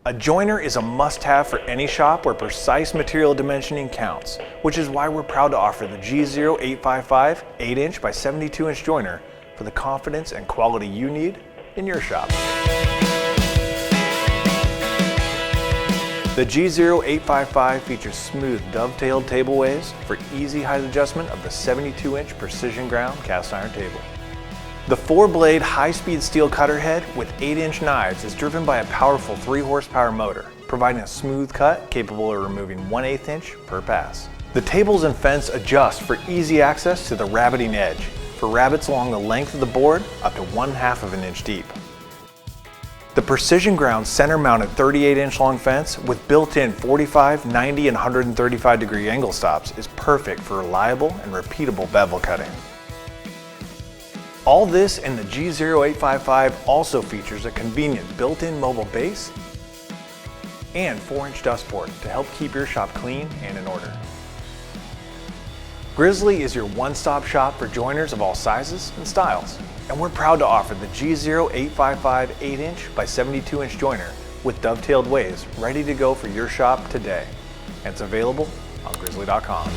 A joiner is a must-have for any shop where precise material dimensioning counts, which is why we're proud to offer the G0855 8-inch by 72-inch joiner for the confidence and quality you need in your shop. The G0855 features smooth dovetailed tableways for easy height adjustment of the 72-inch precision ground cast iron table. The 4-blade high-speed steel cutter head with 8-inch knives is driven by a powerful 3-horsepower motor, providing a smooth cut capable of removing 1/8 inch per pass. The tables and fence adjust for easy access to the rabbiting edge, for rabbets along the length of the board up to 1/2 inch deep. The precision ground center-mounted 38-inch long fence with built-in 45, 90, and 135-degree angle stops is perfect for reliable and repeatable bevel cutting. All this and the G0855 also features a convenient built-in mobile base and 4-inch dust port to help keep your shop clean and in order. Grizzly is your one-stop shop for joiners of all sizes and styles, and we're proud to offer the G0855 8-inch by 72-inch joiner with dovetailed ways ready to go for your shop today. And it's available on grizzly.com.